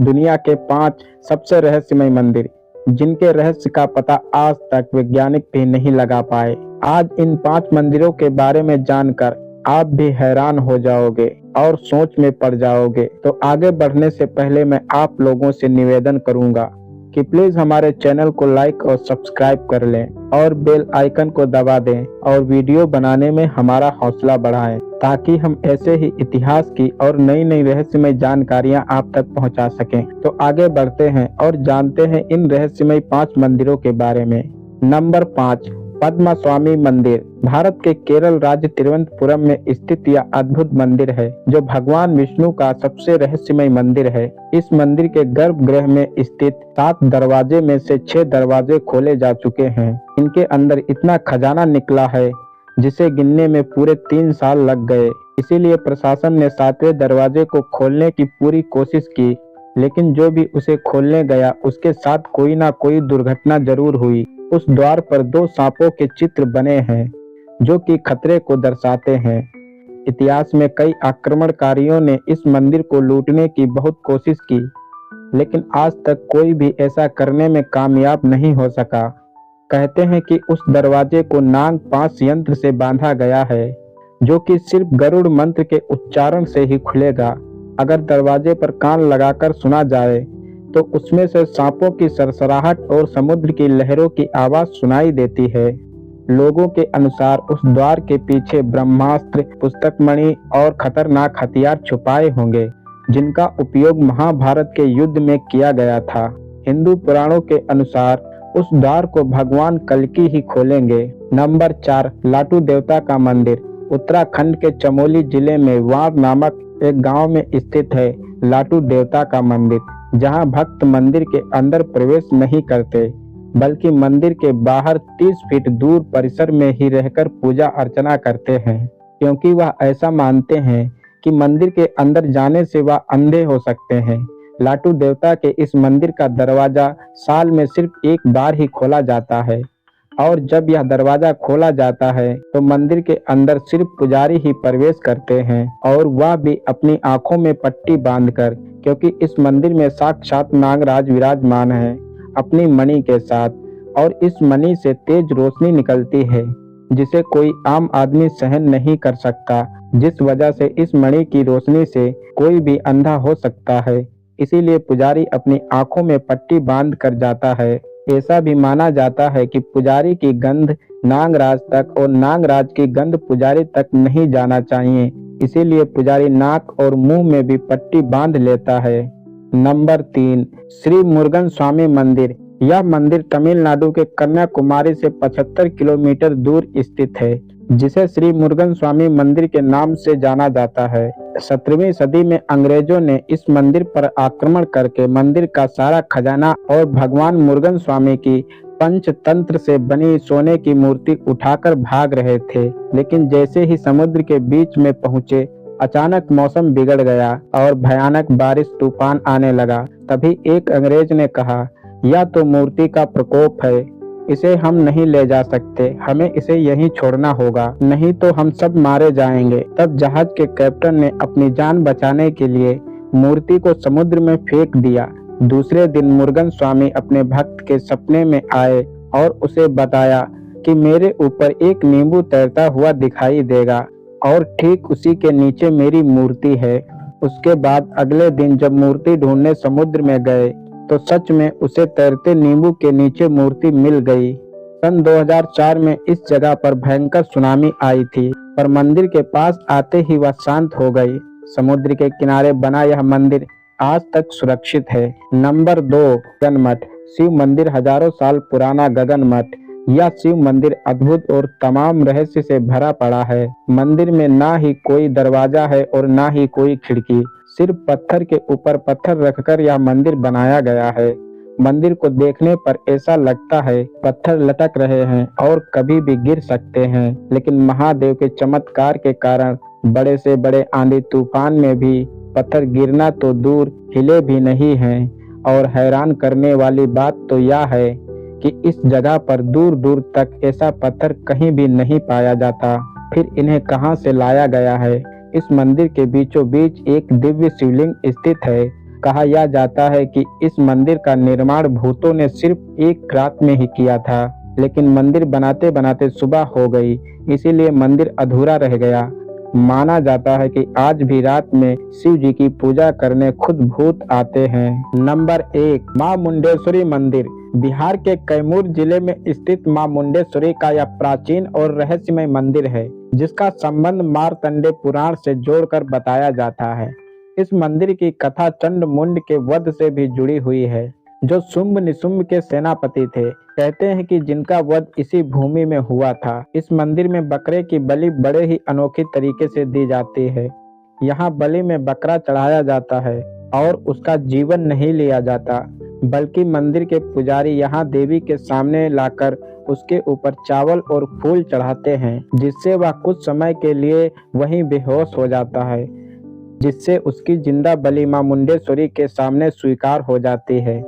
दुनिया के 5 सबसे रहस्यमय मंदिर, जिनके रहस्य का पता आज तक वैज्ञानिक भी नहीं लगा पाए। आज इन 5 मंदिरों के बारे में जानकर आप भी हैरान हो जाओगे और सोच में पड़ जाओगे। तो आगे बढ़ने से पहले मैं आप लोगों से निवेदन करूंगा कि प्लीज हमारे चैनल को लाइक और सब्सक्राइब कर लें और बेल आइकन को दबा दें और वीडियो बनाने में हमारा हौसला बढ़ाएं, ताकि हम ऐसे ही इतिहास की और नई नई रहस्यमय जानकारियां आप तक पहुंचा सकें। तो आगे बढ़ते हैं और जानते हैं इन रहस्यमय 5 मंदिरों के बारे में। नंबर 5, पद्मा स्वामी मंदिर। भारत के केरल राज्य तिरुवनंतपुरम में स्थित यह अद्भुत मंदिर है, जो भगवान विष्णु का सबसे रहस्यमय मंदिर है। इस मंदिर के गर्भगृह में स्थित 7 दरवाजे में से 6 दरवाजे खोले जा चुके हैं। इनके अंदर इतना खजाना निकला है जिसे गिनने में पूरे 3 साल लग गए। इसीलिए प्रशासन ने 7वें दरवाजे को खोलने की पूरी कोशिश की, लेकिन जो भी उसे खोलने गया उसके साथ कोई ना कोई दुर्घटना जरूर हुई। उस द्वार पर 2 सांपों के चित्र बने हैं, जो कि खतरे को दर्शाते हैं। इतिहास में कई आक्रमणकारियों ने इस मंदिर को लूटने की बहुत कोशिश की, लेकिन आज तक कोई भी ऐसा करने में कामयाब नहीं हो सका। कहते हैं कि उस दरवाजे को नाग पाश यंत्र से बांधा गया है, जो कि सिर्फ गरुड़ मंत्र के उच्चारण से ही खुलेगा। अगर दरवाजे पर कान लगाकर सुना जाए तो उसमें से सांपों की सरसराहट और समुद्र की लहरों की आवाज सुनाई देती है। लोगों के अनुसार उस द्वार के पीछे ब्रह्मास्त्र, पुस्तक मणि और खतरनाक हथियार छुपाए होंगे, जिनका उपयोग महाभारत के युद्ध में किया गया था। हिंदू पुराणों के अनुसार उस द्वार को भगवान कल्कि ही खोलेंगे। नंबर 4, लाटू देवता का मंदिर। उत्तराखंड के चमोली जिले में वार नामक एक गांव में स्थित है लाटू देवता का मंदिर, जहां भक्त मंदिर के अंदर प्रवेश नहीं करते, बल्कि मंदिर के बाहर 30 फीट दूर परिसर में ही रहकर पूजा अर्चना करते हैं, क्योंकि वह ऐसा मानते हैं कि मंदिर के अंदर जाने से वह अंधे हो सकते हैं। लाटू देवता के इस मंदिर का दरवाजा साल में सिर्फ एक बार ही खोला जाता है, और जब यह दरवाजा खोला जाता है तो मंदिर के अंदर सिर्फ पुजारी ही प्रवेश करते हैं, और वह भी अपनी आंखों में पट्टी बांधकर, क्योंकि इस मंदिर में साक्षात नागराज विराजमान है अपनी मणि के साथ, और इस मणि से तेज रोशनी निकलती है जिसे कोई आम आदमी सहन नहीं कर सकता, जिस वजह से इस मणि की रोशनी से कोई भी अंधा हो सकता है। इसीलिए पुजारी अपनी आंखों में पट्टी बांध कर जाता है। ऐसा भी माना जाता है कि पुजारी की गंध नागराज तक और नागराज की गंध पुजारी तक नहीं जाना चाहिए, इसीलिए पुजारी नाक और मुंह में भी पट्टी बांध लेता है। नंबर 3, श्री मुरुगन स्वामी मंदिर। यह मंदिर तमिलनाडु के कन्याकुमारी से 75 किलोमीटर दूर स्थित है, जिसे श्री मुरुगन स्वामी मंदिर के नाम से जाना जाता है। 17वीं सदी में अंग्रेजों ने इस मंदिर पर आक्रमण करके मंदिर का सारा खजाना और भगवान मुरुगन स्वामी की पंचतंत्र से बनी सोने की मूर्ति उठाकर भाग रहे थे, लेकिन जैसे ही समुद्र के बीच में पहुंचे, अचानक मौसम बिगड़ गया और भयानक बारिश तूफान आने लगा। तभी एक अंग्रेज ने कहा, यह तो मूर्ति का प्रकोप है, इसे हम नहीं ले जा सकते, हमें इसे यहीं छोड़ना होगा, नहीं तो हम सब मारे जाएंगे। तब जहाज के कैप्टन ने अपनी जान बचाने के लिए मूर्ति को समुद्र में फेंक दिया। दूसरे दिन मुरुगन स्वामी अपने भक्त के सपने में आए और उसे बताया कि मेरे ऊपर एक नींबू तैरता हुआ दिखाई देगा और ठीक उसी के नीचे मेरी मूर्ति है। उसके बाद अगले दिन जब मूर्ति ढूंढने समुद्र में गए तो सच में उसे तैरते नींबू के नीचे मूर्ति मिल गई। सन 2004 में इस जगह पर भयंकर सुनामी आई थी, पर मंदिर के पास आते ही वह शांत हो गई। समुद्र के किनारे बना यह मंदिर आज तक सुरक्षित है। नंबर 2, गगन मठ। शिव मंदिर हजारों साल पुराना गगन मठ। यह शिव मंदिर अद्भुत और तमाम रहस्य से भरा पड़ा है। मंदिर में ना ही कोई दरवाजा है और ना ही कोई खिड़की, सिर्फ पत्थर के ऊपर पत्थर रखकर यह मंदिर बनाया गया है। मंदिर को देखने पर ऐसा लगता है पत्थर लटक रहे हैं और कभी भी गिर सकते हैं, लेकिन महादेव के चमत्कार के कारण बड़े से बड़े आंधी तूफान में भी पत्थर गिरना तो दूर हिले भी नहीं हैं। और हैरान करने वाली बात तो यह है कि इस जगह पर दूर दूर तक ऐसा पत्थर कहीं भी नहीं पाया जाता। फिर इन्हें कहां से लाया गया है? इस मंदिर के बीचों बीच एक दिव्य शिवलिंग स्थित है, कहा यह जाता है कि इस मंदिर का निर्माण भूतों ने सिर्फ एक रात में ही किया था, लेकिन मंदिर बनाते बनाते सुबह हो गई, इसीलिए मंदिर अधूरा रह गया। माना जाता है कि आज भी रात में शिव जी की पूजा करने खुद भूत आते हैं। नंबर 1, मां मुंडेश्वरी मंदिर। बिहार के कैमूर जिले में स्थित मां मुंडेश्वरी का यह प्राचीन और रहस्यमय मंदिर है, जिसका संबंध मार्तंडे पुराण से जोड़कर बताया जाता है। इस मंदिर की कथा चंडमुंड के वध से भी जुड़ी हुई है, जो शुंभ निशुंभ के सेनापति थे। कहते हैं कि जिनका वध इसी भूमि में हुआ था। इस मंदिर में बकरे की बलि बड़े ही अनोखी तरीके से दी जाती है। यहाँ बलि में बकरा चढ़ाया जाता है और उसका जीवन नहीं लिया जाता, बल्कि मंदिर के पुजारी यहाँ देवी के सामने लाकर उसके ऊपर चावल और फूल चढ़ाते हैं, जिससे वह कुछ समय के लिए वहीं बेहोश हो जाता है, जिससे उसकी जिंदा बलि मां मुंडेश्वरी के सामने स्वीकार हो जाती है।